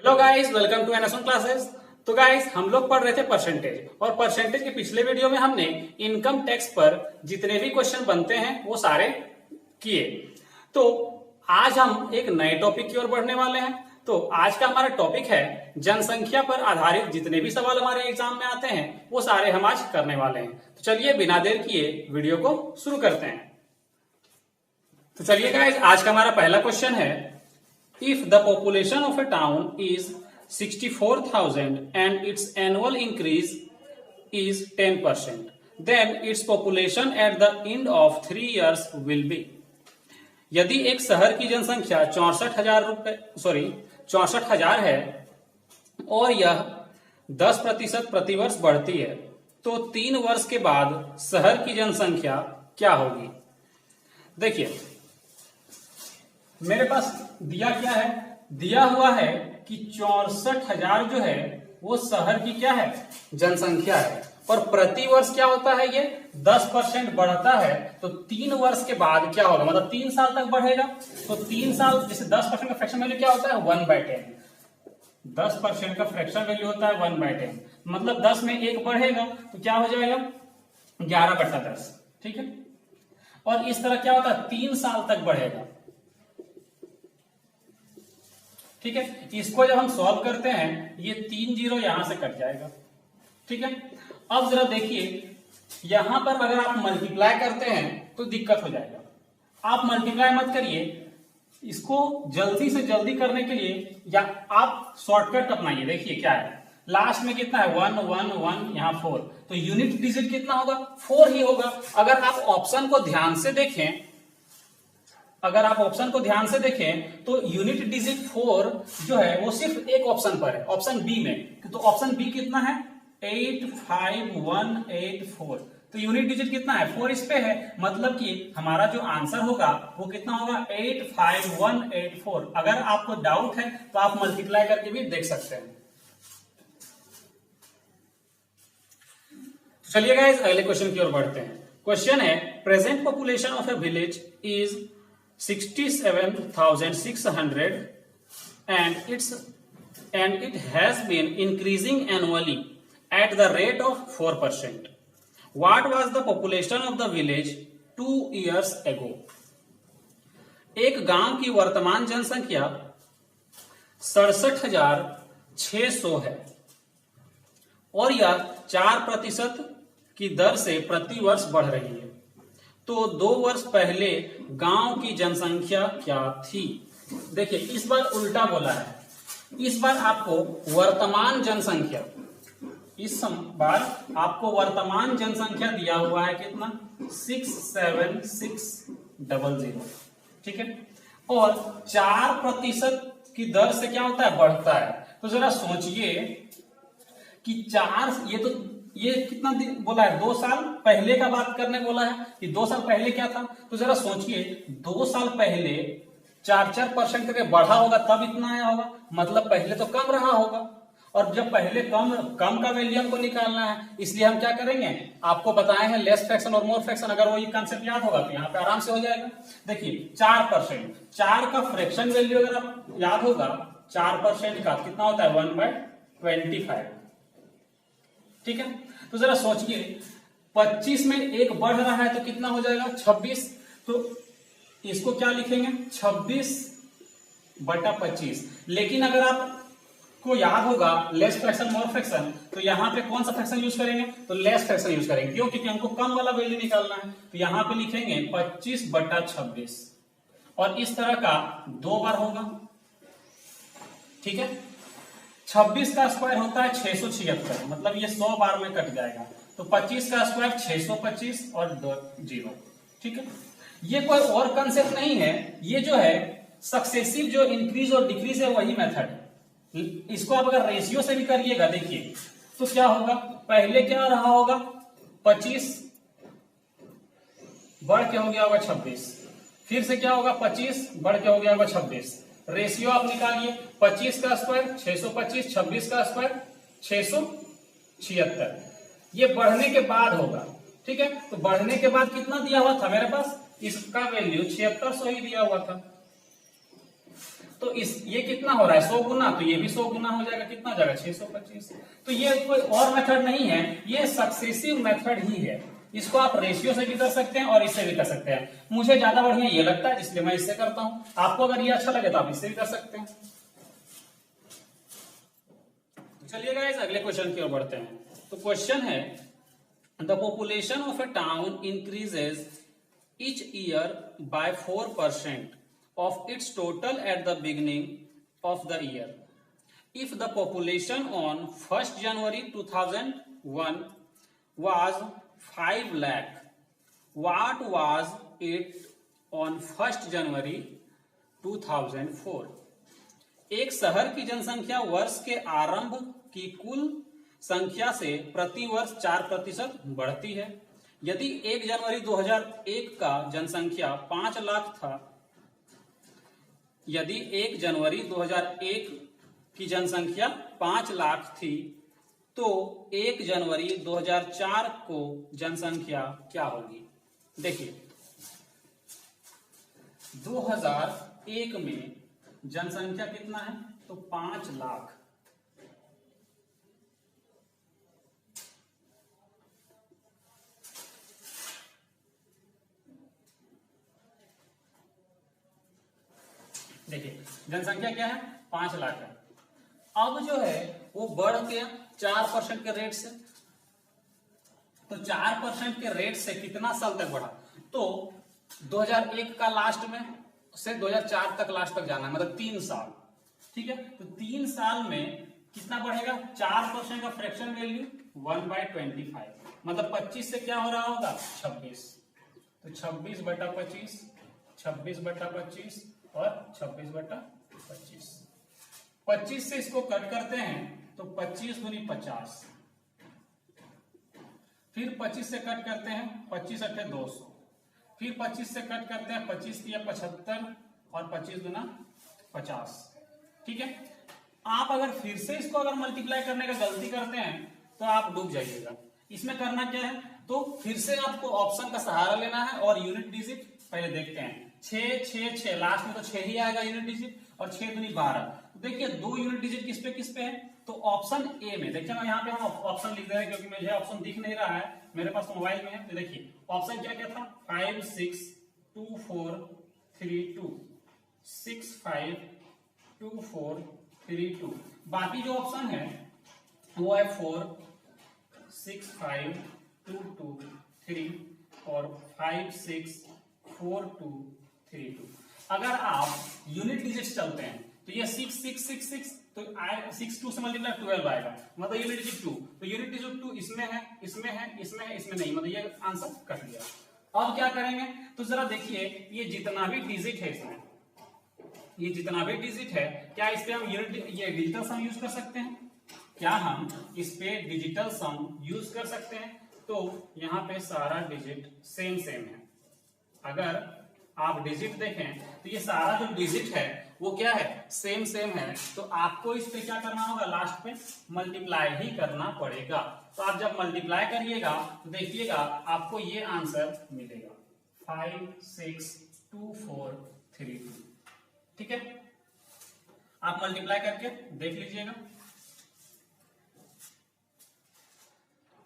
Hello guys, welcome to NS one classes. तो guys, हम लोग पढ़ रहे थे परसेंटेज, और परसेंटेज के पिछले वीडियो में हमने इनकम टैक्स पर जितने भी क्वेश्चन बनते हैं वो सारे किए। तो आज हम एक नए टॉपिक की ओर बढ़ने वाले हैं। तो आज का हमारा टॉपिक है जनसंख्या पर आधारित जितने भी सवाल हमारे एग्जाम में आते हैं वो सारे हम आज करने वाले हैं। तो चलिए बिना देर किए वीडियो को शुरू करते हैं। तो चलिए गाइस, आज का हमारा पहला क्वेश्चन है, if the population of a town is 64,000 and its annual increase is 10%, then its population at the end of 3 years will be। यदि एक शहर की जनसंख्या 64,000 है और यह 10% प्रतिवर्ष बढ़ती है, तो 3 वर्ष के बाद शहर की जनसंख्या क्या होगी। देखिए, मेरे पास दिया क्या है, दिया हुआ है कि 64,000 जो है वो शहर की क्या है, जनसंख्या है, और प्रति वर्ष क्या होता है, ये 10% बढ़ता है। तो 3 वर्ष के बाद क्या होगा, मतलब 3 साल तक बढ़ेगा। तो 3 साल, जैसे 10% का फ्रैक्शन वैल्यू क्या होता है, 1/10। 10% का फ्रैक्शन वैल्यू होता है 1/10, मतलब 10 में 1 बढ़ेगा तो क्या हो जाएगा, 11/10। ठीक है, और इस तरह क्या होता है, 3 साल तक बढ़ेगा। ठीक है, इसको जब हम सॉल्व करते हैं ये 3 जीरो यहां से कट जाएगा। ठीक है, अब जरा देखिए, यहां पर अगर आप मल्टीप्लाई करते हैं तो दिक्कत हो जाएगा। आप मल्टीप्लाई मत करिए, इसको जल्दी से जल्दी करने के लिए या आप शॉर्टकट अपनाइए। देखिए क्या है, लास्ट में कितना है, 1 1 1, यहां 4, तो यूनिट डिजिट कितना होगा, 4 ही होगा। अगर आप ऑप्शन को ध्यान से देखें, तो यूनिट डिजिट 4 जो है वो सिर्फ एक ऑप्शन पर है, ऑप्शन बी में। तो ऑप्शन बी कितना है, 85184। तो यूनिट डिजिट कितना है, 4 इस पे है, मतलब कि हमारा जो आंसर होगा वो कितना होगा, 85184। अगर आपको डाउट है तो आप मल्टीप्लाई करके भी देख सकते हैं। चलिए गाइस, अगले क्वेश्चन की ओर बढ़ते हैं। क्वेश्चन है, present population of A village is 67,600 and it has been increasing annually at the rate of 4%. What was the population of the village 2 years ago? एक गांव की वर्तमान जनसंख्या 67,600 है और यह 4% की दर से प्रति वर्ष बढ़ रही है। तो 2 वर्ष पहले गांव की जनसंख्या क्या थी। देखिए, इस बार उल्टा बोला है, इस बार आपको वर्तमान जनसंख्या, दिया हुआ है कितना, 67600। ठीक है, और 4% की दर से क्या होता है, बढ़ता है। तो जरा सोचिए कि 4, ये कितना बोला है, 2 साल पहले का बात करने बोला है कि 2 साल पहले क्या था। तो जरा सोचिए, 2 साल पहले 4% करके बढ़ा होगा तब इतना आया होगा, मतलब पहले तो कम रहा होगा। और जब पहले कम का वैल्यू हमको निकालना है, इसलिए हम क्या करेंगे, आपको बताए हैं लेस फ्रैक्शन और मोर फ्रैक्शन। अगर वो ये कंसेप्ट याद होगा तो यहाँ पे आराम से हो जाएगा। देखिए 4%, 4 का फ्रैक्शन वैल्यू अगर आप याद होगा, 4% का कितना होता है, 1/25। ठीक है, तो जरा सोचिए, 25 में 1 बढ़ रहा है तो कितना हो जाएगा, 26। तो इसको क्या लिखेंगे, 26/25। लेकिन अगर आपको याद होगा लेस फ्रैक्शन मोर फ्रैक्शन, तो यहां पे कौन सा फ्रैक्शन यूज करेंगे, तो लेस फ्रैक्शन यूज करेंगे। क्यों, क्योंकि हमको कम वाला वैल्यू निकालना है। तो यहां पे लिखेंगे 25/26, और इस तरह का 2 बार होगा। ठीक है, 26 का स्क्वायर होता है 676, मतलब ये 100 बार में कट जाएगा। तो 25 का स्क्वायर 625 और 2 जीरो। ठीक है, ये कोई और कंसेप्ट नहीं है, ये जो है सक्सेसिव जो इंक्रीज और डिक्रीज है वही मेथड है। इसको आप अगर रेशियो से भी करिएगा, देखिए तो क्या होगा, पहले क्या रहा होगा, 25 बढ़ के हो गया होगा 26, फिर से क्या होगा, 25 बढ़ के हो गया होगा 26। रेशियो आप निकालिए, 25 का स्क्वायर 625, 26 का स्क्वायर 676। ये बढ़ने के बाद होगा। ठीक है, तो बढ़ने के बाद कितना दिया हुआ था मेरे पास, इसका वैल्यू 7600 ही दिया हुआ था। तो इस ये कितना हो रहा है 100 गुना, तो ये भी 100 गुना हो जाएगा, कितना हो जाएगा 625। तो ये कोई और मेथड नहीं है, ये सक्सेसिव मेथड ही है। इसको आप रेशियो से भी कर सकते हैं और इससे भी कर सकते हैं। मुझे ज्यादा बढ़िया ये लगता है इसलिए मैं इससे करता हूं, आपको अगर ये अच्छा लगे तो आप इससे भी कर सकते हैं। तो चलिए गाइस अगले क्वेश्चन की ओर बढ़ते हैं। तो क्वेश्चन है the population of A town increases each year by 4% of its total at the beginning of the year. If the population on 1st January 2001 was 5 lakh, what was it on 1st January 2004? एक शहर की जनसंख्या वर्ष के आरंभ की कुल संख्या से प्रति वर्ष 4% बढ़ती है। यदि 1 जनवरी 2001 का जनसंख्या 5 लाख था, यदि 1 जनवरी 2001 की जनसंख्या 5 लाख थी, तो 1 जनवरी 2004 को जनसंख्या क्या होगी? देखिए 2001 में जनसंख्या कितना है? तो 5 लाख। देखिए जनसंख्या क्या है? 5 लाख है। अब जो है वो बढ़ के 4% के रेट से, तो 4% के रेट से कितना साल तक बढ़ा? तो 2001 का लास्ट में से 2004 तक लास्ट तक जाना है, मतलब 3 साल। ठीक है, तो 3 साल में कितना बढ़ेगा? 4% का फ्रैक्शन वैल्यू 1/25, मतलब 25 से क्या हो रहा होगा? 26। तो 26/25, 26/25 और 26/25। 25 से इसको कट करते हैं तो 25 दूनी 50, फिर 25 से कट करते हैं 25 अट्ठे 200, फिर 25 से कट करते हैं 25 दिया 75 और 25 दूना 50। ठीक है, आप अगर फिर से इसको अगर मल्टीप्लाई करने का गलती करते हैं तो आप डूब जाइएगा। इसमें करना क्या है? तो फिर से आपको ऑप्शन का सहारा लेना है और यूनिट डिजिट पहले देखते हैं। 6 6 6 लास्ट में तो 6 ही आएगा यूनिट डिजिट, और 6 दूनी 12। देखिए 2 यूनिट डिजिट किस पे है? तो ऑप्शन ए में। देखिए मैं यहाँ पे हम ऑप्शन लिख दे रहे हैं क्योंकि मुझे ऑप्शन दिख नहीं रहा है, मेरे पास तो मोबाइल में है। तो देखिए ऑप्शन क्या क्या था? 5 6 2 4 3 2, 6 5 2 4 3 2। बाकी जो ऑप्शन है वो है 4 6 5 2 2 3 और 5 6 4 2 3 2। अगर आप यूनिट डिजिट चलते हैं तो ये 6 6 6 6, तो 6 2 से मल्टीप्लाई 12 आएगा, मतलब यूनिट डिजिट 2। तो यूनिट डिजिट 2 इसमें है, इसमें है, इसमें है, इसमें नहीं, मतलब ये आंसर कट गया। अब क्या करेंगे? तो जरा देखिए ये जितना भी डिजिट है इसमें, ये जितना भी डिजिट है, क्या इस पे हम ये डिजिटल सम यूज कर सकते हैं? क्या हम इस पे डिजिटल सम यूज कर सकते हैं? तो यहाँ पे सारा डिजिट सेम सेम है। अगर आप डिजिट देखें तो ये सारा जो डिजिट है वो क्या है? सेम सेम है। तो आपको इस पे क्या करना होगा? लास्ट पे मल्टीप्लाई ही करना पड़ेगा। तो आप जब मल्टीप्लाई करिएगा तो देखिएगा आपको ये आंसर मिलेगा 5 6 2 4 3 2। ठीक है, आप मल्टीप्लाई करके देख लीजिएगा।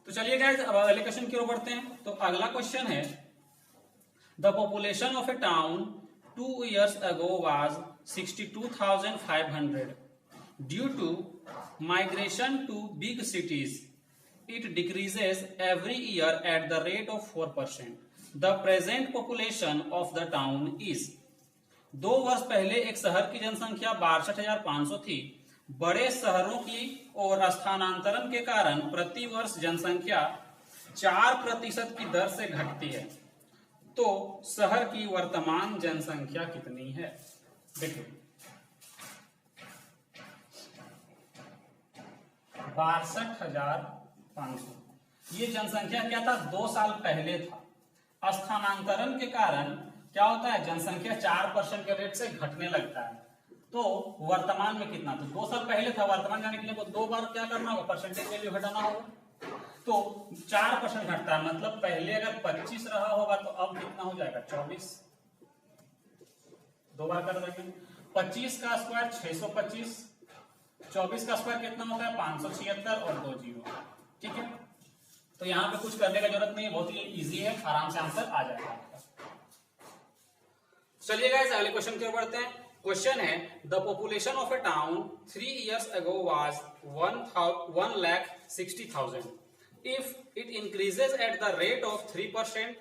तो चलिए गाइस अब अगले क्वेश्चन की ओर बढ़ते हैं। तो अगला क्वेश्चन है the population of A town 2 years ago was 62,500. Due to migration to big cities, it decreases every year at the rate of 4%. The present population of the town is 2 वर्ष पहले एक शहर की जनसंख्या 62,500 थी। बड़े शहरों की ओर स्थानांतरण के कारण प्रति वर्ष जनसंख्या 4% की दर से घटती है। तो शहर की वर्तमान जनसंख्या कितनी है? देखिए 62,500, ये जनसंख्या क्या था? 2 साल पहले था। स्थानांतरण के कारण क्या होता है? जनसंख्या 4% के रेट से घटने लगता है। तो वर्तमान में कितना? तो 2 साल पहले था, वर्तमान जाने के लिए 2 बार क्या करना होगा? परसेंटेज वैल्यू घटाना होगा। तो 4% घटता है, मतलब पहले अगर 25 रहा होगा तो अब कितना हो जाएगा? 24। 2 बार कर देंगे। 25 का स्क्वायर 625, 24 का स्क्वायर कितना होता है 576 और 2 जीरो। ठीक है, तो यहाँ पे कुछ करने का जरूरत नहीं है, बहुत ही इजी है, आराम से आंसर आ जाएगा आपका। चलिए गाइस अगले क्वेश्चन की ओर बढ़ते हैं। क्वेश्चन है the population of a town 3 years ago was 1,60,000 if it increases at the rate of 3%,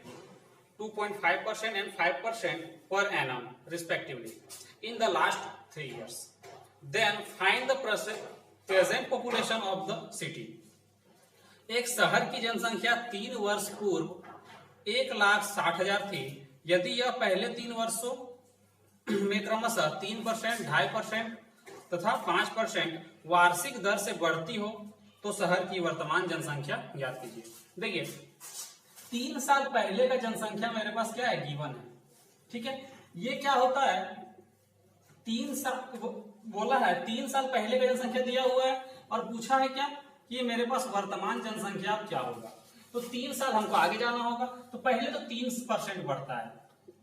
2.5% and 5% per annum respectively in the last 3 years. Then find the present population of the city. एक शहर की जनसंख्या 3 वर्ष पूर्व 1,60,000 थी यदि यह पहले 3 वर्षों में क्रमशः 3%, 2.5% तथा 5% वार्षिक दर से बढ़ती हो तो शहर की वर्तमान जनसंख्या ज्ञात कीजिए। देखिए 3 साल पहले का जनसंख्या मेरे पास क्या है, गिवन है। ठीक है, ये क्या होता है 3 साल बोला है, 3 साल पहले का जनसंख्या दिया हुआ है और पूछा है क्या कि मेरे पास वर्तमान जनसंख्या क्या होगा। तो 3 साल हमको आगे जाना होगा, तो पहले तो 3% बढ़ता है।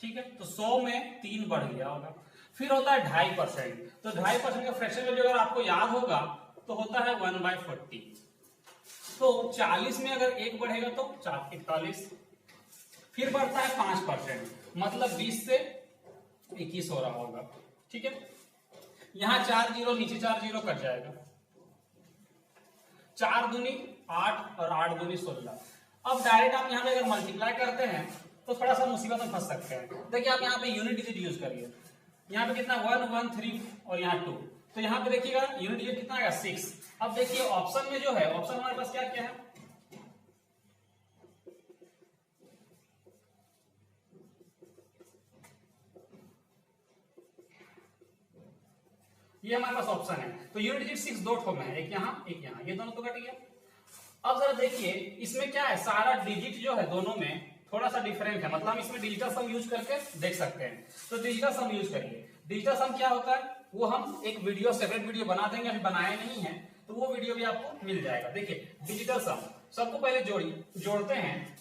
ठीक है, तो 100 में 3 बढ़ गया होगा। फिर होता है 2.5%, तो 2.5% का फ्रैक्शन वैल्यू अगर आपको याद होगा तो होता है 1/40। तो 40 में अगर 1 बढ़ेगा तो 41। फिर बढ़ता है 5%, मतलब 20 से 21 हो रहा होगा। ठीक है, यहां 4 जीरो, नीचे 4 जीरो कट जाएगा। 4 दूनी 8 और 8 दूनी 16। अब डायरेक्ट आप यहाँ पे अगर मल्टीप्लाई करते हैं तो थोड़ा सा मुसीबत में फंस सकते हैं। देखिए आप यहाँ पे यूनिट डिजिट यूज करिए, यहाँ पे कितना 1 1 3 और यहाँ 2, तो यहाँ पे देखिएगा यूनिट डिजिट कितना आएगा 6। अब देखिए ऑप्शन में जो है, ऑप्शन हमारे पास क्या क्या है, ये हमारे पास ऑप्शन है। तो यूनिट डिजिट 6 दो ठो में है, एक यहाँ एक यहाँ, ये दोनों तो कट गया। अब जरा देखिए इसमें क्या है, सारा डिजिट जो है दोनों में थोड़ा सा डिफरेंट है, मतलब हम इसमें डिजिटल सम यूज करके देख सकते हैं। तो डिजिटल सम यूज करिए। डिजिटल सम क्या होता है वो हम एक वीडियो, सेपरेट वीडियो बना देंगे, अभी बनाए नहीं है तो वो वीडियो भी आपको मिल जाएगा। देखिए डिजिटल सम सबको पहले जोड़ते हैं,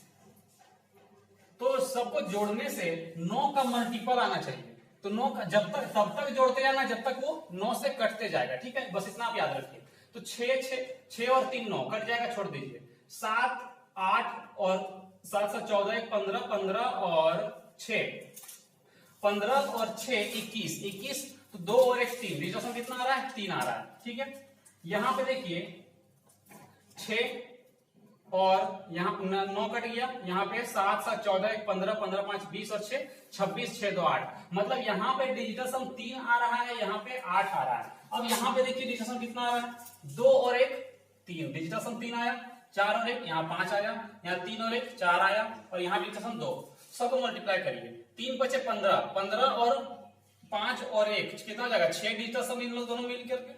तो सबको जोड़ने से 9 का मल्टीपल आना चाहिए। तो 9 का तब तक जोड़ते जाना जब तक वो 9 से कटते जाएगा। ठीक है, बस इतना आप याद रखिए। तो 6 और 3 9 कट जाएगा, छोड़ दीजिए। 7 8 और 7 7 14 15 15 और 6 15 और 6 21 तो 2 और 1 3, डिजिटल कितना आ रहा है 3 आ रहा है। ठीक है, यहां पे देखिए 6 और यहाँ 9 कट गया, यहाँ पे 7 7 14 1 15 15 5 20 और 6 26 6 2 8, मतलब यहाँ पे डिजिटल सम 3 आ रहा है, यहाँ पे 8 आ रहा है। अब यहाँ पे देखिए डिजिटल सम कितना आ रहा है 2 और 1 3, डिजिटल सम 3 आया, 4 और 1 यहाँ 5 आया, यहाँ 3 और 1 4 आया और यहाँ डिजिटल सम 2। सबको मल्टीप्लाई करिए, 3 बचे 15, 15 और 5 और 1 कितना हो जाएगा 6 डिजिटल सम इन लोग दोनों मिल करके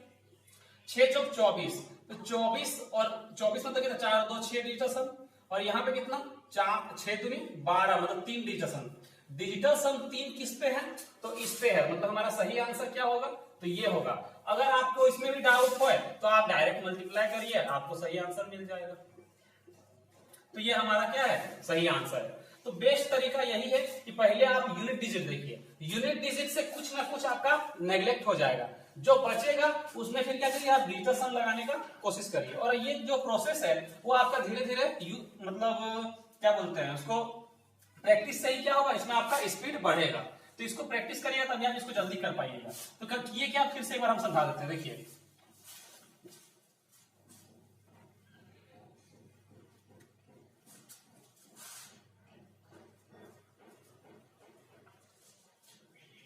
6 चौक 24, तो 24 और 24 मतलब कितना 4 2 6 डिजिटल सम, और यहाँ पे कितना 4 6 दूनी 12 मतलब 3 डिजिटल सम। डिजिटल सम 3 किस पे है तो इस पे है, मतलब हमारा सही आंसर क्या होगा तो ये होगा। अगर आपको इसमें भी डाउट हो तो आप डायरेक्ट मल्टीप्लाई करिए, आपको सही आंसर मिल जाएगा। तो ये हमारा क्या है सही आंसर है। तो बेस्ट तरीका यही है कि पहले आप यूनिट डिजिट देखिए, यूनिट डिजिट से कुछ ना कुछ आपका नेग्लेक्ट हो जाएगा, जो बचेगा उसमें फिर क्या करिए आप डिजिटल सम लगाने का कोशिश करिए। और ये जो प्रोसेस है वो आपका धीरे धीरे मतलब क्या बोलते हैं उसको, प्रैक्टिस से ही क्या होगा इसमें आपका स्पीड बढ़ेगा। तो इसको प्रैक्टिस करिए तभी आप इसको जल्दी कर पाइएगा। तो ये क्या फिर से एक बार हम समझा देते हैं। देखिए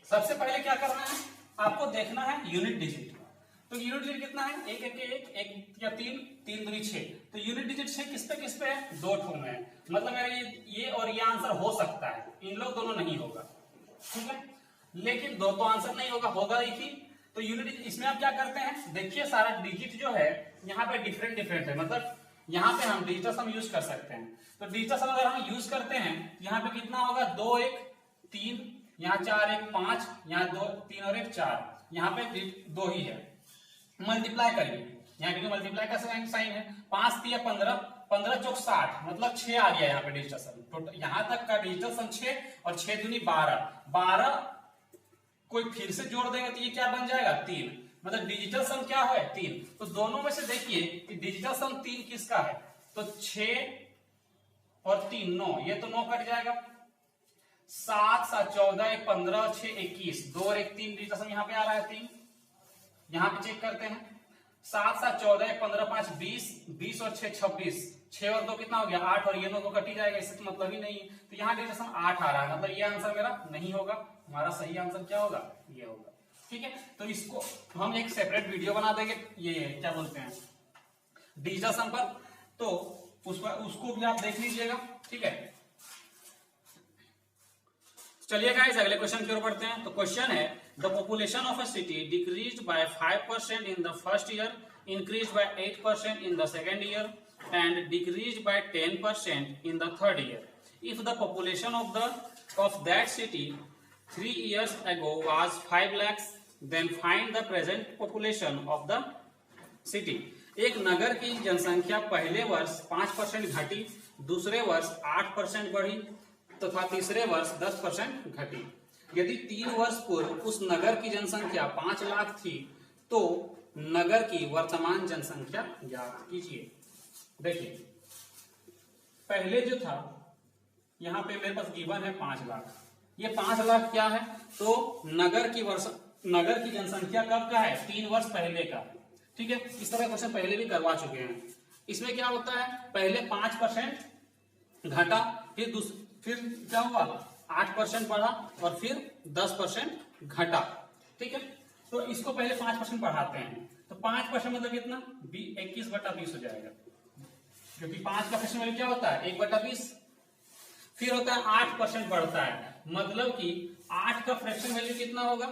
सबसे पहले क्या करना है आपको देखना है यूनिट डिजिट। तो यूनिट डिजिट कितना है 1 1 1 1 या 3 3 दूनी 6, तो यूनिट डिजिट 6 किस पे है 2 ठो में है, मतलब मेरा ये और ये आंसर हो सकता है, इन लोग दोनों नहीं होगा। ठीक है, लेकिन दो तो आंसर नहीं होगा, होगा एक ही। तो यूनिट डिजिट इसमें आप क्या करते हैं देखिए सारा डिजिट जो है यहाँ पे डिफरेंट है, मतलब यहाँ पे हम डिजिटल सम यूज कर सकते हैं। तो डिजिटल सम अगर हम यूज करते हैं यहाँ पे कितना होगा 2 1 3, यहाँ 4 1 5, यहाँ 2 3 और 1 4, यहाँ पे 2 ही है। मल्टीप्लाई करिए, यहाँ पे मल्टीप्लाई का साइन है, 5 3 15 15 चौक 60, मतलब 6 आ गया यहाँ पे डिजिटल सम। तो यहाँ तक का डिजिटल सम 6 और 6 दूनी 12 12 कोई फिर से जोड़ देंगे तो ये क्या बन जाएगा 3, मतलब डिजिटल सम क्या है 3। तो दोनों में से देखिए कि डिजिटल सम 3 किसका है, तो 6 और 3 9, ये तो 9 कट जाएगा। 7 7 14 1 15 और 6 21, 2 और 1 3, डिजिटल सम यहाँ पे आ रहा है 3। यहाँ पे चेक करते हैं 7 7 14 1 15 5 20, 20 और 6 26, 6 और 2 कितना हो गया 8, और ये 9 तो कट ही जाएगा, इससे तो मतलब ही नहीं है। तो यहाँ डिजिटल सम 8 आ रहा है, मतलब ये आंसर मेरा नहीं होगा। हमारा सही आंसर क्या होगा, ये होगा। ठीक है, तो इसको हम एक सेपरेट वीडियो बना देंगे, ये क्या बोलते हैं डिजिटल सम पर, तो उसको भी आप देख लीजिएगा। ठीक है, चलिए गाइस अगले क्वेश्चन की ओर बढ़ते हैं। तो क्वेश्चन है the population of a city decreased bye 5% in the first year, increased by 8% in the second year and decreased by 10% in the third year. If the population of that city 3 years ago was 5 lakhs, then find the present population of the city। एक नगर की जनसंख्या पहले वर्ष 5% घटी, दूसरे वर्ष 8% बढ़ी तथा तीसरे वर्ष 10% घटी। यदि 3 वर्ष पूर्व उस नगर की जनसंख्या 5 लाख थी तो नगर की वर्तमान जनसंख्या ज्ञात कीजिए। देखिए पहले जो था यहां पे मेरे पास गिवन है 5 लाख, ये 5 लाख क्या है, तो नगर की जनसंख्या कब का है 3 वर्ष पहले का। ठीक है, इस तरह क्वेश्चन पहले भी करवा चुके हैं। इसमें क्या होता है, पहले 5% घटा, फिर क्या हुआ 8% बढ़ा और फिर 10% घटा। ठीक है, तो इसको पहले 5% बढ़ाते हैं, तो 5% मतलब कितना 21/20 हो जाएगा, क्योंकि 5 का फ्रैक्शन वैल्यू क्या होता है 1/20। फिर होता है 8% बढ़ता है, मतलब कि 8 का फ्रैक्शन वैल्यू कितना होगा,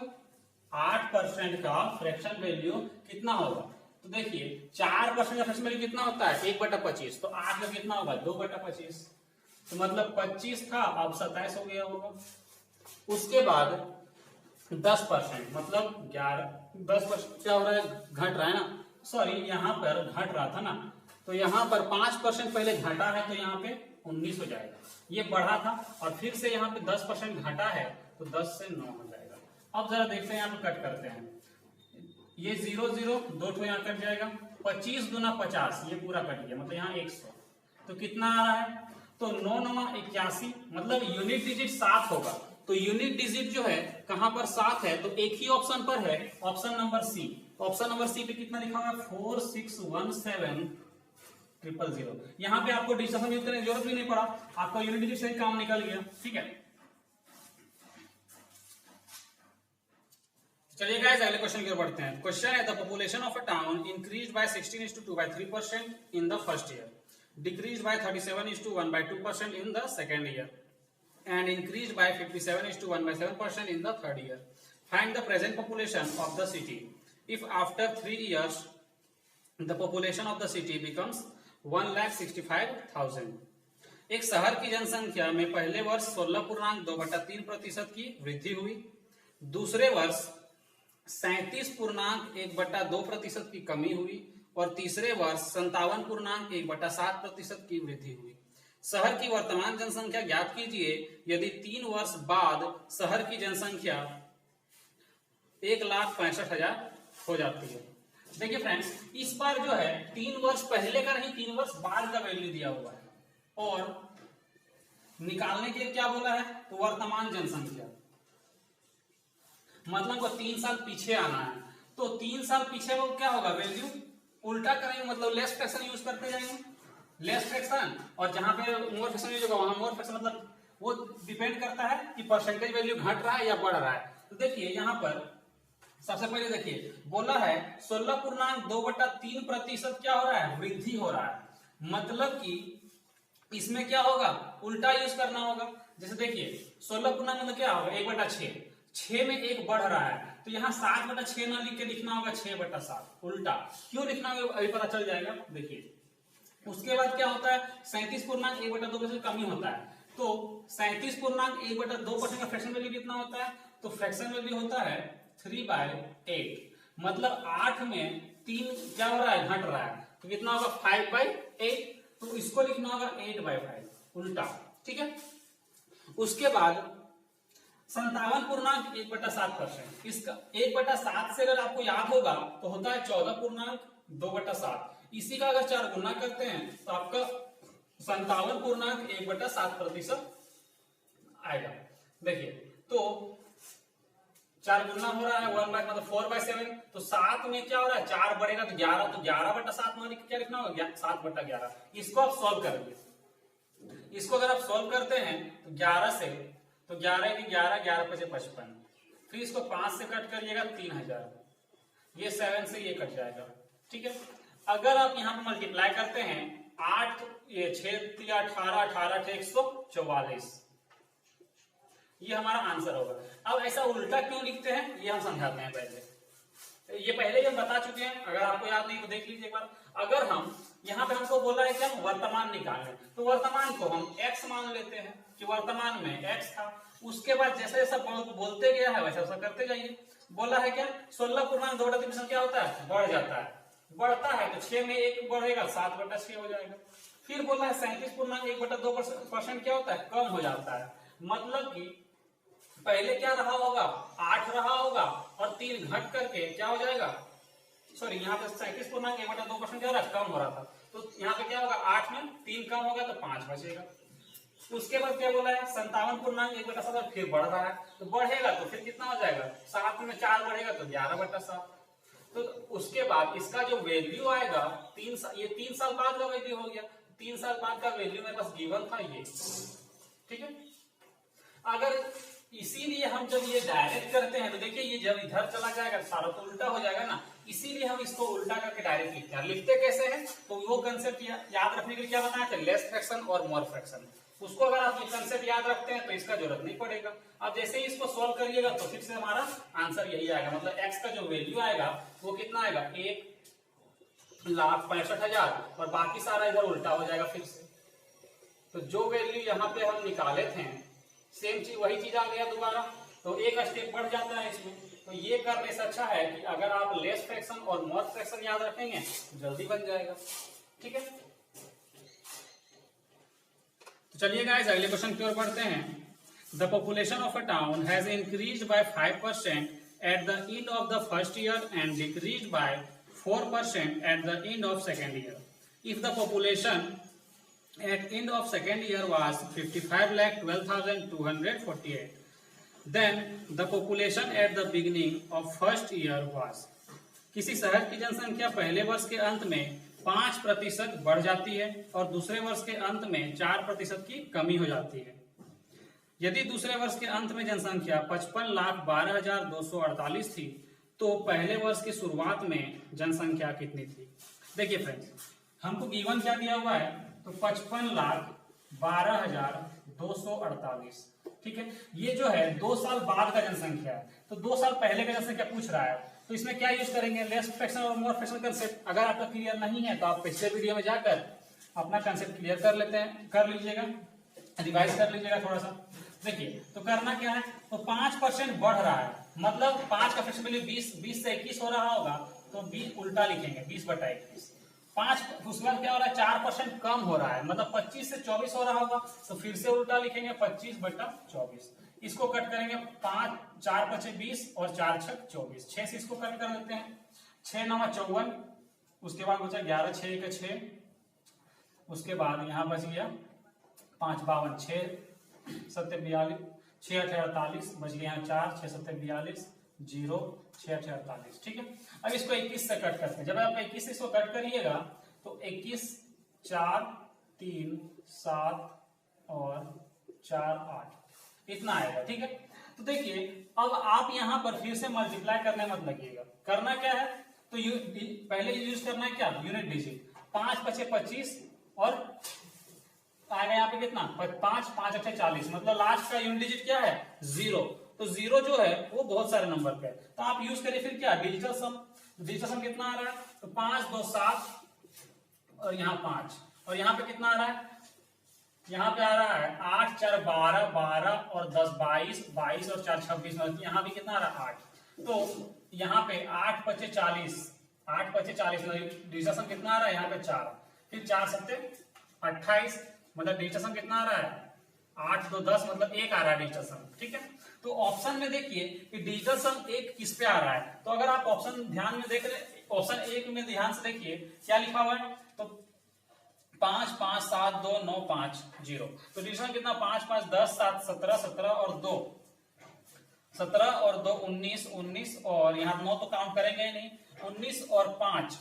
8% का फ्रैक्शन वैल्यू कितना होगा, तो देखिए 4% का फ्रैक्शन वैल्यू कितना होता है 1/25, तो 8 का कितना होगा 2/25, तो मतलब 25 था अब 27 हो गया होगा। उसके बाद 10% मतलब 10% क्या हो रहा है घट रहा है ना, सॉरी यहाँ पर घट रहा था ना, तो यहाँ पर 5% पहले घटा है तो यहाँ पे 19 हो जाएगा, ये बढ़ा था और फिर से यहाँ पे 10% घटा है तो 10 से 9 हो जाएगा। अब जरा देखते हैं यहाँ पे कट करते हैं, ये 0 0 2 ठो यहाँ कट जाएगा, 25 दूना 50, ये पूरा कट गया, मतलब यहाँ 100, तो कितना आ रहा है, तो 9 9 81, मतलब यूनिट डिजिट 7 होगा। तो यूनिट डिजिट जो है कहां पर 7 है, तो एक ही ऑप्शन पर है, option number C. Option number C पे कितना लिखा हुआ है 4617000। यहां पे आपको डिजिट सम यूज करने की जरूरत भी नहीं पड़ा, आपका यूनिट डिजिट से ही काम निकल गया। ठीक है, चलिए गाइस अगले क्वेश्चन की ओर बढ़ते हैं। क्वेश्चन है the population of a town increased bye 16:2 by 3% in the first year, decreased by 37:1 by 2% in the second year and increased by 57:1 by 7% in the third year. Find the present population of the city if after 3 years the population of the city becomes 1,65,000। एक शहर की जनसंख्या में पहले वर्ष 16.2/3% की वृद्धि हुई, दूसरे वर्ष 37.1/2% की कमी हुई और तीसरे वर्ष 57.1/7% की वृद्धि हुई। शहर की वर्तमान जनसंख्या ज्ञात कीजिए यदि 3 वर्ष बाद शहर की जनसंख्या 1,65,000 हो जाती है। देखिए फ्रेंड्स, इस बार जो है 3 वर्ष पहले का नहीं 3 वर्ष बाद का वैल्यू दिया हुआ है और निकालने के लिए क्या बोला है, तो वर्तमान जनसंख्या, मतलब को 3 साल पीछे आना है, तो 3 साल पीछे वो क्या होगा वैल्यू उल्टा करेंगे, मतलब लेस फ्रैक्शन यूज करते जाएंगे, लेस फ्रैक्शन, और जहां पे मोर फ्रैक्शन यूज होगा वहां मोर फ्रैक्शन, मतलब वो डिपेंड करता है कि परसेंटेज वैल्यू घट रहा है या बढ़ रहा है। तो देखिए यहां पर सबसे पहले देखिए बोला है 16.2/3% क्या हो रहा है वृद्धि हो रहा है, मतलब कि इसमें क्या होगा उल्टा यूज करना होगा। जैसे देखिए 16 मतलब क्या होगा 1/6, 6 में 1 बढ़ रहा है, तो यहाँ 7/6 ना लिख के लिखना होगा 6/7, उल्टा क्यों लिखना होगा अभी पता चल जाएगा। देखिए उसके बाद क्या होता है 37.1/2 से कमी होता है, तो 37.1/2% का फ्रैक्शन वैल्यू कितना होता है, तो फ्रैक्शन वैल्यू होता है 3/8, मतलब 8 में 3 क्या हो रहा है घट रहा है, तो कितना होगा 5/8, तो इसको लिखना होगा 8/5 उल्टा। ठीक है, उसके बाद 57.1/7%। इसका 1/7 से अगर आपको याद होगा तो होता है 14.2/7। इसी का अगर 4 गुना करते हैं तो आपका 57.1/7% आएगा। देखिए तो 4 गुना हो रहा है 1 मतलब 4/7, तो 7 में क्या हो रहा है 4 बढ़ेगा तो 11, तो 11/7 में क्या लिखना होगा 7/11। इसको आप सॉल्व करेंगे, इसको अगर आप सॉल्व करते हैं तो 11 से, तो 11 की 11, 11×5 = 55, फिर इसको 5 से कट करिएगा 3000, ये 7 से ये कट जाएगा। ठीक है, अगर आप यहाँ पे मल्टीप्लाई करते हैं 8 ये 6 18, 18 144, ये हमारा आंसर होगा। अब ऐसा उल्टा क्यों लिखते हैं ये हम समझाते हैं। पहले ये पहले ही हम बता चुके हैं, अगर आपको याद नहीं तो देख लीजिए एक बार। अगर हम यहाँ पे हमको बोला है कि हम वर्तमान निकालें, तो वर्तमान को हम x मान लेते हैं कि वर्तमान में x था। उसके बाद जैसे जैसा बोलते गया है वैसा वैसा करते जाइए। बोला है क्या 16.2% क्या होता है बढ़ जाता है, बढ़ता है तो 6 में 1 बढ़ेगा 7/6 हो जाएगा। फिर बोला है 37.1/2% क्या होता है कम हो जाता है, मतलब कि पहले क्या रहा होगा 8 रहा होगा और 3 घट करके क्या हो जाएगा, सॉरी यहाँ पे 37.1/2% क्या हो रहा है कम हो रहा था, तो यहाँ पे क्या होगा 8 में 3 कम होगा तो 5 बचेगा। उसके बाद क्या बोला है 57.1/7 फिर बढ़ रहा है, तो बढ़ेगा तो फिर कितना हो जाएगा 7 में 4 बढ़ेगा तो 11/7। तो उसके बाद इसका जो वैल्यू आएगा 3 साल, ये 3 साल बाद का वैल्यू हो गया, 3 साल बाद का वैल्यू मेरे पास गिवन था ये। ठीक है, अगर इसीलिए हम जब ये डायरेक्ट करते हैं तो देखिए ये जब इधर चला जाएगा सारा तो उल्टा हो जाएगा ना, इसीलिए हम इसको उल्टा करके डायरेक्ट लिखते हैं। लिखते कैसे हैं तो वो कंसेप्ट याद रखने के लिए क्या बताया था लेस फ्रैक्शन और मोर फ्रैक्शन, उसको अगर आप ये कंसेप्ट याद रखते हैं तो इसका जरूरत नहीं पड़ेगा। अब जैसे ही इसको सॉल्व करिएगा तो फिर से हमारा आंसर यही आएगा, मतलब x का जो वैल्यू आएगा वो कितना आएगा 1,65,000 और बाकी सारा इधर उल्टा हो जाएगा फिर से। तो जो वैल्यू यहाँ पे हम निकाले थे सेम चीज वही चीज आ गया दोबारा, तो एक स्टेप बढ़ जाता है इसमें। तो ये करने से अच्छा है कि अगर आप लेस फ्रैक्शन और मोर फ्रैक्शन याद रखेंगे जल्दी बन जाएगा। ठीक है, तो चलिए गाइस अगले क्वेश्चन की ओर बढ़ते हैं। The population of a town has increased by 5% at the end of the first year and decreased bye 4% at the end of second year. If the population at end of second year was 55,12,248, then the population at the beginning of first year was। किसी शहर की जनसंख्या पहले वर्ष के अंत में 5% बढ़ जाती है और दूसरे वर्ष के अंत में 4% की कमी हो जाती है। यदि दूसरे वर्ष के अंत में जनसंख्या 55,12,248 थी तो पहले वर्ष की शुरुआत में जनसंख्या कितनी थी। देखिए फ्रेंड्स हमको गिवन क्या दिया हुआ है तो 55,12,248। ठीक है, ये जो है 2 साल बाद का जनसंख्या है, तो 2 साल पहले का जनसंख्या पूछ रहा है, तो इसमें क्या यूज करेंगे लेस फ्रैक्शन और मोर फ्रैक्शन कंसेप्ट। अगर आपका क्लियर नहीं है तो आप पिछले वीडियो में जाकर अपना कंसेप्ट क्लियर कर लीजिएगा, रिवाइज कर लीजिएगा थोड़ा सा। देखिए तो करना क्या है तो 5% बढ़ रहा है, मतलब 5 का फ्रैक्शन वैल्यू 20 से 21 हो रहा होगा तो 20 उल्टा लिखेंगे 20/21। 5 उसके बाद क्या हो रहा है 4% कम हो रहा है, मतलब 25 से 24 हो रहा होगा तो फिर से उल्टा लिखेंगे 25/24। इसको कट करेंगे 5 4 5 20 और 4 6 24, 6 से इसको कट कर देते हैं 6 9 54, उसके बाद बचा 11 6 1 6, उसके बाद यहाँ बच गया 5 52 6 7 42 6 8 48, बच गया यहाँ 4 6 7 42 0 6 8 48। ठीक है, अब इसको 21 से कट करते हैं। जब आप 21 से इसको कट करिएगा तो 21 4 3 7 और 4 8 इतना आएगा। ठीक है, तो देखिए अब आप यहां पर फिर से मल्टीप्लाई करने मत लगिएगा, करना क्या है तो पहले यूज करना है क्या यूनिट डिजिट। 5 5 25 और आएगा यहाँ पे कितना 5 5 8 40, मतलब लास्ट का यूनिट डिजिट क्या है 0। तो 0 जो है वो बहुत सारे नंबर पे है, तो आप यूज करिए फिर क्या डिजिटल सम। डिजिटल सम कितना आ रहा है तो 5 2 7 और यहाँ 5 और यहाँ पे कितना आ रहा है, यहाँ पे आ रहा है 8 4 12 12 और 10 22 22 और 4 26, मतलब यहाँ भी कितना आ रहा है 8। तो यहाँ पे 8 5 40 8 5 40, मतलब डिजिटल सम कितना आ रहा है यहाँ पे 4, फिर 4 7 28, मतलब डिजिटल सम कितना आ रहा है 8 2 10, मतलब 1 आ रहा है डिजिटल सम। ठीक है, तो ऑप्शन में देखिए कि डिजिटल सम एक किस पे आ रहा है, तो अगर आप ऑप्शन ध्यान में देख रहे, ऑप्शन एक में ध्यान से देखिए क्या लिखा हुआ है, तो 5 5 7 2 9 5 0, तो डिविजन कितना 5 5 10 7 17 17 और 2 17 और 2 19 19 और यहाँ 9 तो काउंट करेंगे ही नहीं, 19 और 5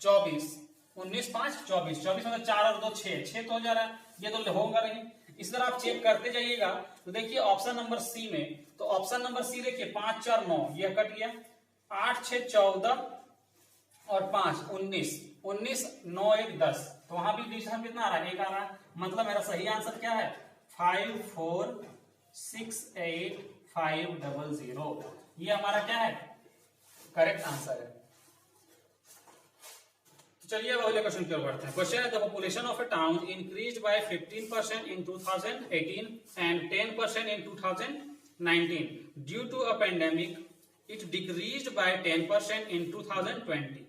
24, 19 5 24, 24 मतलब 4 और 2 6, 6 तो हो जा रहा है, ये तो होगा नहीं। इस तरह आप चेक करते जाइएगा। तो देखिए ऑप्शन नंबर सी में, तो ऑप्शन नंबर सी देखिए 5 4 9 ये कट गया, 8 6 14 और 5 19, 19 9 1 10, तो वहां भी डिविजन कितना आ रहा है, 1 आ रहा है। मतलब मेरा सही आंसर क्या है 5 4 6 8 5 0 0, ये हमारा क्या है करेक्ट आंसर है। तो चलिए अब अगले क्वेश्चन की ओर बढ़ते हैं। क्वेश्चन है the population of a town increased by 15% in 2018 and 10% in 2019 due to a pandemic, it decreased by 10% in 2020,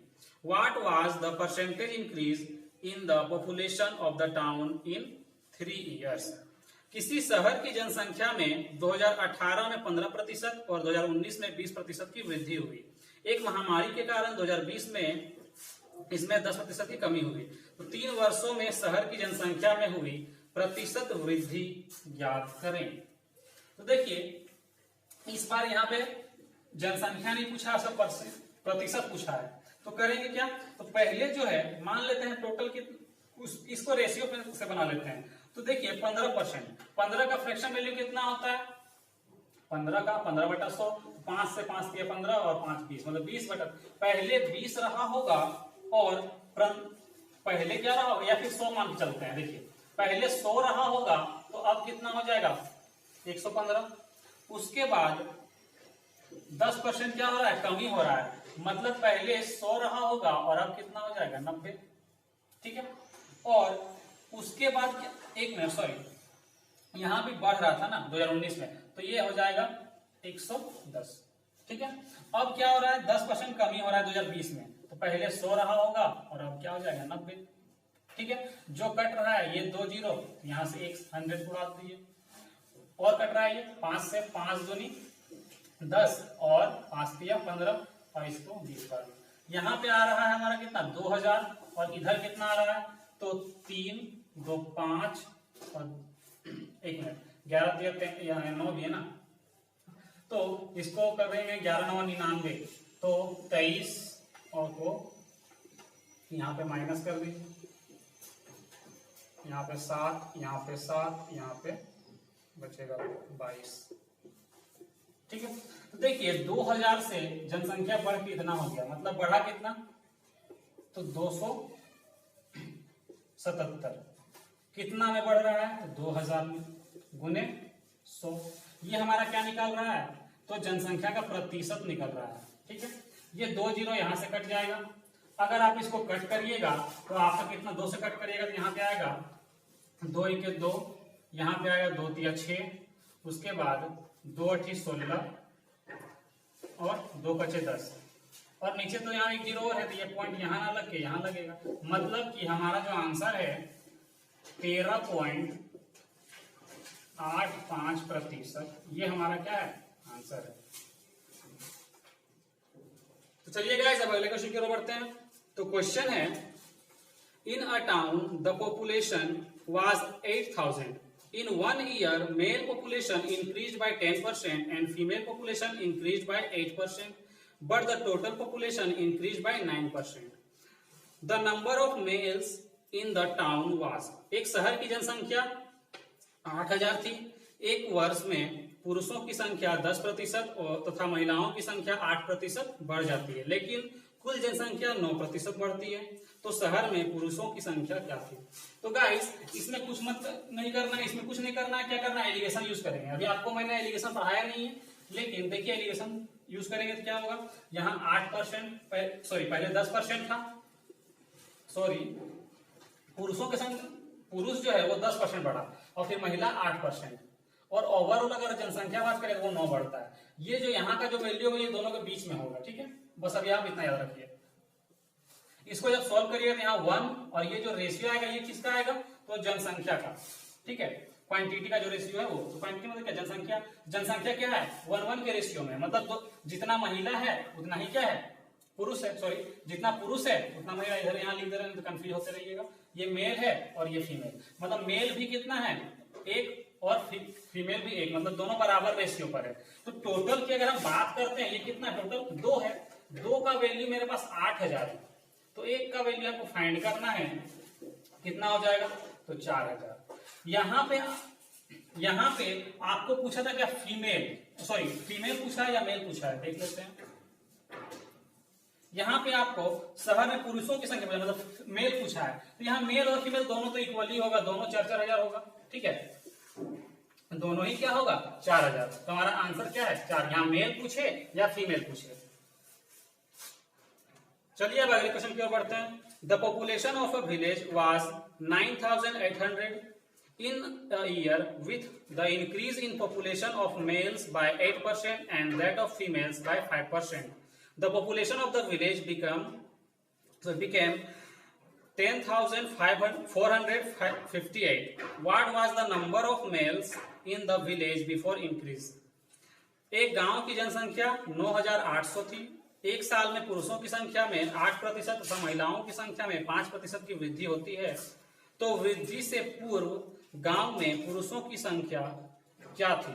what was the percentage increase in the population of the town in 3 years. किसी शहर की जनसंख्या में 2018 में 15% और 2019 में 20% की वृद्धि हुई। एक महामारी के कारण 2020 में इसमें 10% की कमी हुई। तो 3 वर्षों में शहर की जनसंख्या में हुई प्रतिशत वृद्धि ज्ञात करें। तो देखिए इस बार यहाँ पे जनसंख्या नहीं पूछा, सब प्रतिशत पूछा है। तो करेंगे क्या, तो पहले जो है मान लेते हैं टोटल की, इसको रेशियो से बना लेते हैं। तो देखिए 15%, 15 का फ्रैक्शन वैल्यू कितना होता है 15 का 15 बटा 100, 5 से 5 दिया 15 और 5 20, मतलब 20 बटा, पहले 20 रहा होगा और पहले क्या रहा होगा, या फिर 100 मान के चलते हैं। देखिए पहले 100 रहा होगा तो अब कितना हो जाएगा 115, उसके बाद 10% क्या हो रहा है कमी हो रहा है, मतलब पहले 100 रहा होगा और अब कितना हो जाएगा 90, ठीक है। और उसके बाद एक मिनट सॉरी, यहां भी बढ़ रहा था ना 2019 में, तो ये हो जाएगा 110, ठीक है। अब क्या हो रहा है 10% कमी हो रहा है 2020 में, तो पहले 100 रहा होगा और अब क्या हो जाएगा 90, ठीक है। जो कट रहा है ये 2 जीरो, यहां से 100 उड़ा दीजिए, और कट रहा है ये 5 से 5 दूनी 10 और 5 दिया 15 और इसको 20 कर, यहाँ पे आ रहा है हमारा कितना 2000 और इधर कितना आ रहा है, तो 3 2 5 और 1 मिनट 11 दिया 9 भी है ना, तो इसको कर देंगे 11 9 99, तो 23 और को यहाँ पे माइनस कर दीजिए, यहाँ पे 7, यहाँ पे 7, यहाँ पे बचेगा 22, ठीक है। तो देखिए 2000 से जनसंख्या बढ़ के इतना हो गया, मतलब बढ़ा कितना, तो 277, कितना में बढ़ रहा है तो 2000 में गुने 100, ये हमारा क्या निकल रहा है, तो जनसंख्या का प्रतिशत निकल रहा है, ठीक है। ये 2 जीरो यहां से कट जाएगा, अगर आप इसको कट करिएगा तो आपका कितना 2 से कट करिएगा तो यहाँ पे आएगा 2 1 2, यहाँ पे आएगा 2 3 6, उसके बाद 2 8 16 और 2 5 10, और नीचे तो यहाँ 1 जीरो और है, तो ये पॉइंट यहाँ ना लग के यहाँ लगेगा, मतलब कि हमारा जो आंसर है 13.85%, ये हमारा क्या है आंसर है। तो चलिए गाइस अब अगले क्वेश्चन की ओर बढ़ते हैं। तो क्वेश्चन है in a town the population was 8000, in 1 year male population increased by 10% and female population increased by 8%, but the total population increased by 9%. The number of males in the town was, एक शहर की जनसंख्या 8000 थी, एक वर्ष में पुरुषों की संख्या 10% और तथा महिलाओं की संख्या 8% बढ़ जाती है, लेकिन कुल जनसंख्या 9% बढ़ती है। तो शहर में पुरुषों की संख्या क्या थी। तो गाइस इसमें कुछ मत नहीं करना है, इसमें कुछ नहीं करना है, क्या करना है एलिगेशन यूज करेंगे। अभी आपको मैंने एलिगेशन पढ़ाया नहीं है, लेकिन देखिए एलिगेशन यूज करेंगे तो क्या होगा, यहाँ 8% सॉरी पहले 10% था, सॉरी पुरुषों के संख्या, पुरुष जो है वो 10% बढ़ा और फिर महिला 8%, और ओवरऑल अगर जनसंख्या बात करें तो वो 9 बढ़ता है। ये जो यहाँ का जो वैल्यू है ये दोनों के बीच में होगा, ठीक है। बस अभी आप इतना याद रखिए। इसको जब सॉल्व करिएगा तो यहाँ 1 और ये जो रेशियो आएगा ये किसका आएगा, तो जनसंख्या का, ठीक है। क्वांटिटी का जो रेशियो है वो, तो क्वांटिटी मतलब क्या, जनसंख्या। जनसंख्या क्या है, 1:1 के रेशियो में, मतलब जितना महिला है उतना ही क्या है, पुरुष है, सॉरी जितना पुरुष है उतना महिला। इधर यहाँ लिख दे रहे हैं तो कंफ्यूज होते रहिएगा। ये मेल है और ये फीमेल, मतलब मेल भी कितना है, एक, और फीमेल भी एक, मतलब दोनों बराबर रेशियो पर है। तो टोटल की अगर हम बात करते हैं, ये कितना टोटल 2 है, 2 का वैल्यू मेरे पास 8000 है, तो 1 का वैल्यू आपको फाइंड करना है, कितना हो जाएगा, तो 4000। यहाँ पे आपको पूछा था क्या, फीमेल पूछा है या मेल पूछा है, देख लेते हैं। यहाँ पे आपको शहर में पुरुषों की संख्या मतलब मेल पूछा है, तो यहाँ मेल और फीमेल दोनों तो इक्वली होगा, दोनों 4-4000 होगा, ठीक है, दोनों ही क्या होगा 4000। तो हमारा आंसर क्या है 4। यहाँ मेल पूछे या फीमेल पूछे। चलिए अब अगले क्वेश्चन की ओर बढ़ते हैं। The population of a village was 9800 in a year with the increase in population of males by 8% and that of females by 5%. The population of the village became 10,458. What was the number of males in the village before increase? एक गांव की जनसंख्या 9800 थी। एक साल में पुरुषों की संख्या में 8% तथा महिलाओं की संख्या में 5% की वृद्धि होती है। तो वृद्धि से पूर्व गांव में पुरुषों की संख्या क्या थी?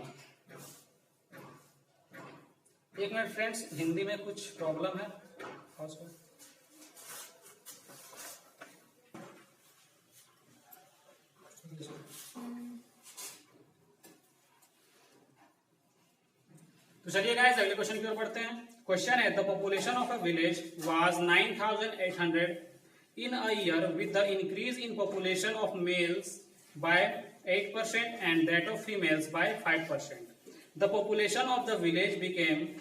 एक मिनट फ्रेंड्स, हिंदी में कुछ प्रॉब्लम है। तो चलिए गाइस अगले क्वेश्चन की ओर बढ़ते हैं। क्वेश्चन है the population of a village was 9800 in a year with the increase in population of males by 8% and that of females by 5%. The population of the village became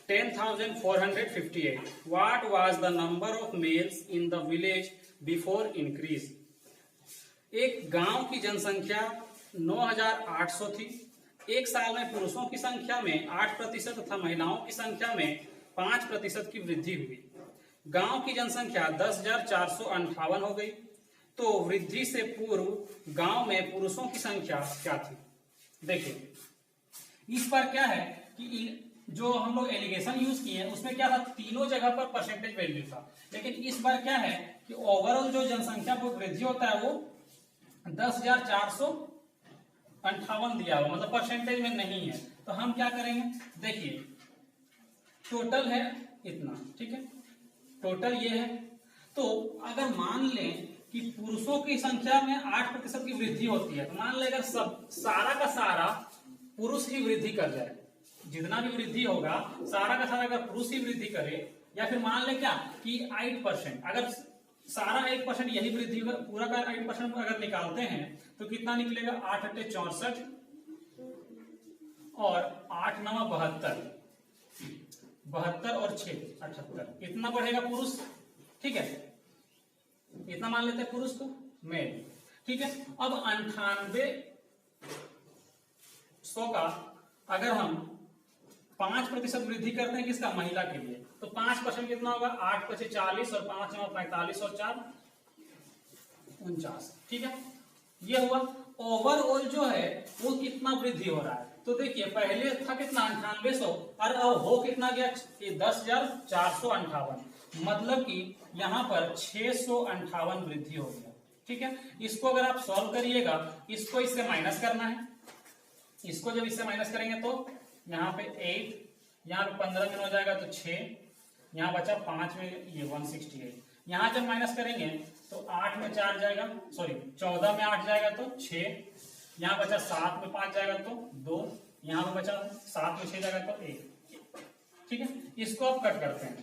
10,458. What was the number of males in the village before increase? एक गांव की जनसंख्या 9800 थी। एक साल में पुरुषों की संख्या में 8% तथा महिलाओं की संख्या में 5% की वृद्धि हुई। गांव की जनसंख्या 10,458 हो गई। तो वृद्धि से पूर्व गांव में पुरुषों की संख्या क्या थी? देखिए इस पर क्या है कि जो हम लोग एलिगेशन यूज किए उसमें क्या था, तीनों जगह पर परसेंटेज वैल्यू था, लेकिन इस बार क्या है कि ओवरऑल जो जनसंख्या को वृद्धि होता है वो 10,458 दिया हुआ, मतलब परसेंटेज में नहीं है। तो हम क्या करेंगे, देखिए टोटल है इतना, ठीक है, टोटल ये है। तो अगर मान लें कि पुरुषों की संख्या में 8% की वृद्धि होती है, तो मान लें अगर सब सारा का सारा पुरुष ही वृद्धि कर जाए, जितना भी वृद्धि होगा सारा का सारा अगर पुरुष ही वृद्धि करे, या फिर मान लें क्या कि 8%, अगर सारा 8% यही वृद्धि पूरा का 8% अगर निकालते हैं तो कितना निकलेगा, 8 × 8 = 64 और 8 × 9 = 72 और 6 = 78, इतना बढ़ेगा पुरुष, ठीक है, इतना मान लेते हैं पुरुष को, मेल, ठीक है। अब 9800 का अगर हम 5% वृद्धि करते हैं किसका, महिला के लिए, तो 5% कितना होगा, 8 × 5 = 40 और 5 × 9 = 45 और 4 = 49, ठीक है। ये हुआ ओवरऑल जो है वो कितना वृद्धि हो रहा है। तो देखिए पहले था कितना 9800 और अब हो कितना गया, 10,458, मतलब कि यहाँ पर 658 वृद्धि हो गया, ठीक है। इसको अगर आप सॉल्व करिएगा, इसको इससे माइनस करना है, इसको जब इससे माइनस करेंगे तो यहाँ पे 8, यहाँ पे 15 में हो जाएगा तो 6, यहाँ बचा 5 में ये 168, यहाँ जब माइनस करेंगे तो 8 में 4 जाएगा, सॉरी 14 में 8 जाएगा तो 6, यहाँ बचा 7 में 5 जाएगा तो 2, यहाँ पे बचा 7 में 6 जाएगा तो 1, ठीक है। इसको आप कट करते हैं,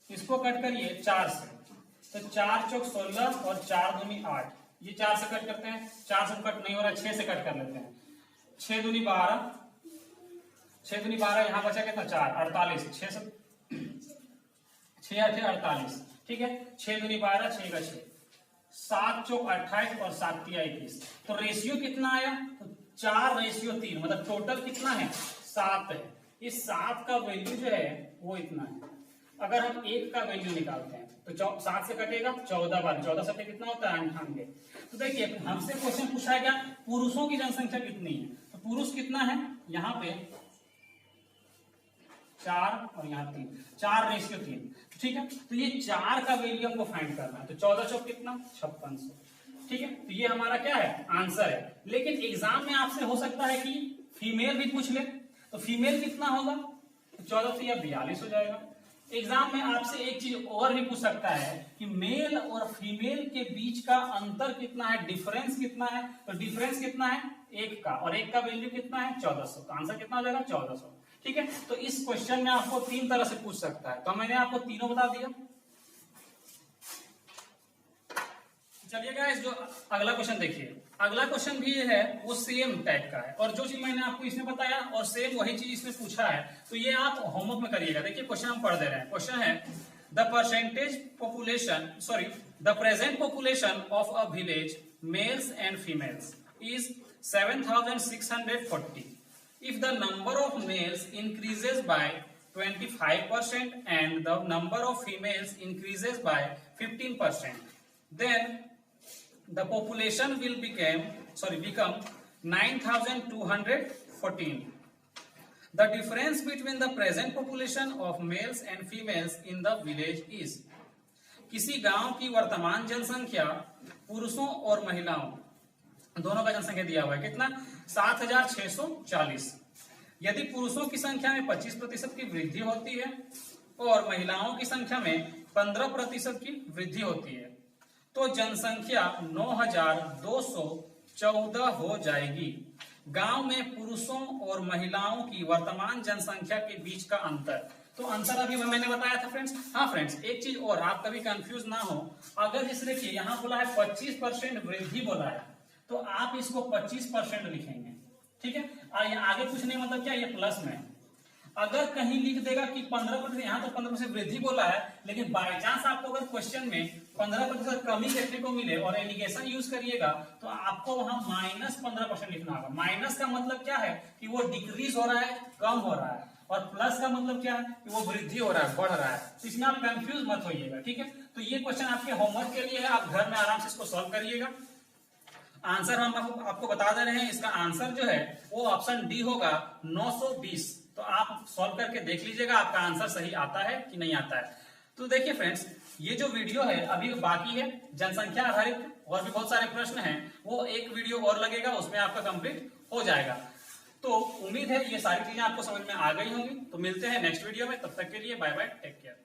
इसको कट करिए 4 से, तो 4 × 4 = 16 और 4 × 2 = 8, ये 4 से कट करते हैं, 4 से कट नहीं हो रहा, 6 से कट कर लेते हैं, 6 × 2 = 12, 6 × 2 = 12, यहाँ बचा कितना 4, 48, 6 से 6 × 8 = 48, ठीक है। 6 × 2 = 12, 6 × 6 7 × 4 = 28 और 7 × 3 = 21। तो रेशियो कितना आया, तो 4:3, मतलब टोटल कितना है 7 है। इस 7 का वैल्यू जो है वो इतना है। अगर हम 1 का वैल्यू निकालते हैं तो 7 से कटेगा 14 बार, 14 से कितना होता है 98। तो देखिए हमसे क्वेश्चन पूछा है क्या, पुरुषों की जनसंख्या कितनी है, तो पुरुष कितना है, यहाँ पे 4 और यहाँ 3, 4:3, ठीक है। तो ये 4 का वैल्यू हमको फाइंड करना है, तो 14 चौक कितना 5600, ठीक है। तो ये हमारा क्या है आंसर है। लेकिन एग्जाम में आपसे हो सकता है कि फीमेल भी पूछ ले, तो फीमेल कितना होगा, तो 14 से यह 42 हो जाएगा। एग्जाम में आपसे एक चीज और भी पूछ सकता है कि मेल और फीमेल के बीच का अंतर कितना है, डिफरेंस कितना है, तो डिफरेंस कितना है 1 का, और 1 का वैल्यू कितना है 1400, तो आंसर कितना हो जाएगा 1400, ठीक है। तो इस क्वेश्चन में आपको 3 तरह से पूछ सकता है, तो मैंने आपको तीनों बता दिया। चलिए गाइस, जो अगला क्वेश्चन देखिए, अगला क्वेश्चन भी है वो सेम टाइप का है, और जो चीज मैंने आपको इसमें बताया और सेम वही चीज इसमें पूछा है, तो ये आप होमवर्क में करिएगा। देखिए क्वेश्चन हम पढ़ दे रहे हैं। क्वेश्चन है the present population of a village mails and females is 7640 if the number of males increases by 25% and the number of females increases by 15%, then the population will become 9214. The difference between the present population of males and females in the village is, किसी गांव की वर्तमान जनसंख्या पुरुषों और महिलाओं दोनों का जनसंख्या दिया हुआ है कितना 7640। यदि पुरुषों की संख्या में 25% की वृद्धि होती है और महिलाओं की संख्या में 15% की वृद्धि होती है तो जनसंख्या 9214 हो जाएगी। गांव में पुरुषों और महिलाओं की वर्तमान जनसंख्या के बीच का अंतर, तो आंसर अभी मैंने बताया था फ्रेंड्स। हाँ फ्रेंड्स, एक चीज और, आप कभी कंफ्यूज ना हो, अगर जैसे देखिए यहाँ बोला है 25% वृद्धि बोला है, तो आप इसको 25% लिखेंगे, ठीक है। आगे कुछ नहीं, मतलब क्या ये प्लस में, अगर कहीं लिख देगा कि 15%, यहाँ तो 15% वृद्धि बोला है, लेकिन बाय चांस आपको अगर क्वेश्चन में 15% कमी देखने को मिले और एलिगेशन यूज करिएगा, तो आपको वहां -15% लिखना होगा। माइनस का मतलब क्या है कि वो डिक्रीज हो रहा है, कम हो रहा है, और प्लस का मतलब क्या है कि वो वृद्धि हो रहा है, बढ़ रहा है। तो इसमें आप कंफ्यूज मत होइएगा, ठीक है। तो ये क्वेश्चन आपके होमवर्क के लिए है, आप घर में आराम से इसको सॉल्व करिएगा। आंसर हम आपको बता दे रहे हैं, इसका आंसर जो है वो ऑप्शन डी होगा 920। तो आप सॉल्व करके देख लीजिएगा आपका आंसर सही आता है कि नहीं आता है। तो देखिए फ्रेंड्स, ये जो वीडियो है अभी बाकी है, जनसंख्या आधारित और भी बहुत सारे प्रश्न हैं, वो एक वीडियो और लगेगा, उसमें आपका कंप्लीट हो जाएगा। तो उम्मीद है ये सारी चीजें आपको समझ में आ गई होंगी। तो मिलते हैं नेक्स्ट वीडियो में, तब तक के लिए बाय बाय, टेक केयर।